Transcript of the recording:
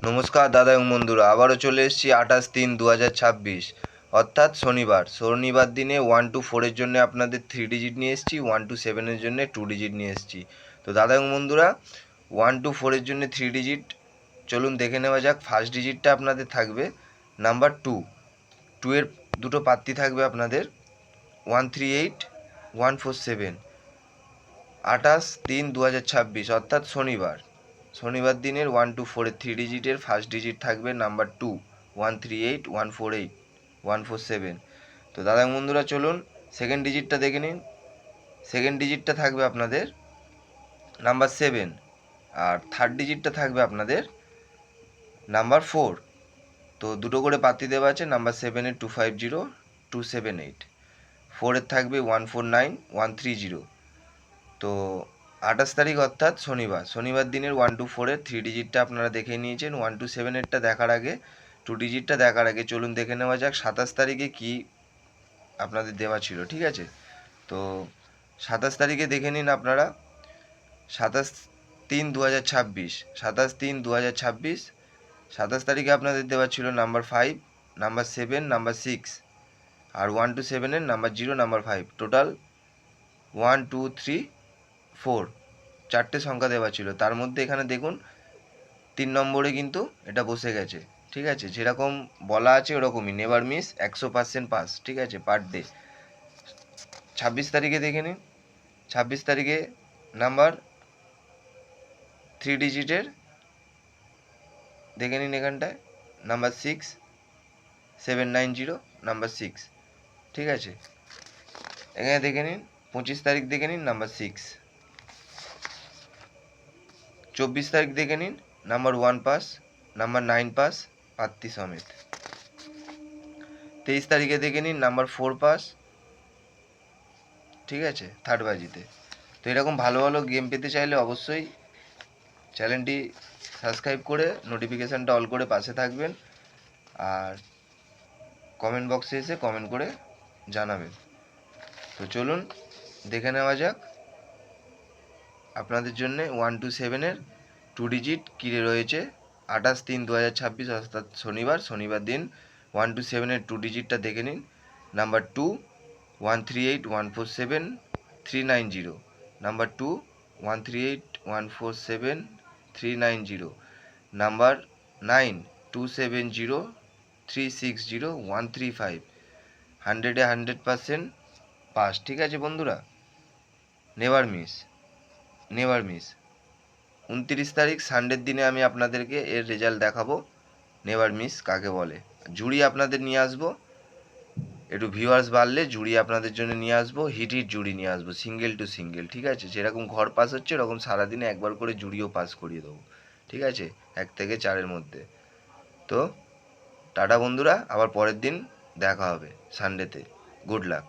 নমস্কার দাদা এবং বন্ধুরা, আবারও চলে এসেছি 28/3/2026 অর্থাৎ শনিবার দিনে 1 to 4-এর জন্য আপনাদের 3 ডিজিট নিয়ে এসেছি, 1 to 7-এর জন্য 2 ডিজিট নিয়ে এসেছি। তো দাদা এবং বন্ধুরা, 1 to 4-এর জন্য 3 ডিজিট চলুন দেখে নেওয়া যাক। ফার্স্ট ডিজিটটা আপনাদের থাকবে নাম্বার 2। 2-এর দুটো পাত্তি থাকবে আপনাদের 138147। 28/3/2026 অর্থাৎ শনিবার দিনের 1 to 4-এর 3 ডিজিটের ফার্স্ট ডিজিট থাকবে নাম্বার 2, 138148 তো দাদা বন্ধুরা চলুন সেকেন্ড ডিজিটটা দেখে নিন। সেকেন্ড ডিজিটটা থাকবে আপনাদের নাম্বার 7, আর থার্ড ডিজিটটা থাকবে আপনাদের নাম্বার 4। তো দুটো করে পাত্তি দেওয়া আছে, নাম্বার 7-এর 250278, 4-এর থাকবে 149130। তো 28 তারিখ অর্থাৎ শনিবার দিনের 1 to 4-এর 3 ডিজিটটা আপনারা দেখে নিয়েছেন। 1 to 7-এরটা দেখার আগে, 2 ডিজিটটা দেখার আগে চলুন দেখে নেওয়া যাক 27 তারিখে কি আপনাদের দেওয়া ছিল। ঠিক আছে, তো 27 তারিখে দেখে নিন আপনারা। 27/3/2026, 27/3/2026, 27 তারিখে আপনাদের দেওয়া ছিল নাম্বার 5, নাম্বার 7, নাম্বার 6, আর 1 to 7-এর নাম্বার 0, নাম্বার 5। টোটাল 1 2 3 4 চারটে সংখ্যা দেওয়া ছিল। তার মধ্যে এখানে দেখুন 3 নম্বরে কিন্তু এটা বসে গেছে। ঠিক আছে, যেরকম বলা আছে ওরকমই, নেভার মিস, 100% পাস। ঠিক আছে, পার ডে। 26 তারিখে দেখে নিন। 26 তারিখে নাম্বার 3 ডিজিটের দেখে নিন এখানটায়, নাম্বার 6790, নাম্বার 6। ঠিক আছে, এখানে দেখে নিন 25 তারিখ দেখে নিন, নাম্বার 6। 24 তারিখ দেখে নিন, নাম্বার 1 পাস, নাম্বার 9 পাস, পাত্তি সমেত। 23 তারিখে দেখে নিন, নাম্বার 4 পাস। ঠিক আছে, থার্ড বাজিতে। তো এরকম ভালো ভালো গেম পেতে চাইলে অবশ্যই চ্যানেলটি সাবস্ক্রাইব করে নোটিফিকেশানটা অল করে পাশে থাকবেন, আর কমেন্ট বক্সে এসে কমেন্ট করে জানাবেন। তো চলুন দেখে নেওয়া যাক আপনাদের জন্য 1 to 7-এর 2 ডিজিট কী রয়েছে। 28/3/2026 অর্থাৎ শনিবার দিন 1 to 7-এর 2 ডিজিটটা দেখে নিন। Number 2, 138147 390, number 2, 138147 390, number 9, 270360 135, 100-এ 100% pass. ঠিক আছে বন্ধুরা, নেভার মিস। 29 তারিখ সানডের দিনে আমি আপনাদেরকে এর রেজাল্ট দেখাবো, নেভার মিস কাকে বলে। জুড়ি আপনাদের নিয়ে আসবো, একটু ভিউয়ার্স বাড়লে জুড়ি আপনাদের জন্য নিয়ে আসবো, হিট জুড়ি নিয়ে আসবো, সিঙ্গেল টু সিঙ্গেল। ঠিক আছে, যেরকম ঘর পাস হচ্ছে ওরকম সারাদিনে একবার করে জুড়িও পাস করিয়ে দেবো। ঠিক আছে, 1 থেকে 4-এর মধ্যে। তো টাটা বন্ধুরা, আবার পরের দিন দেখা হবে সানডেতে। Good luck.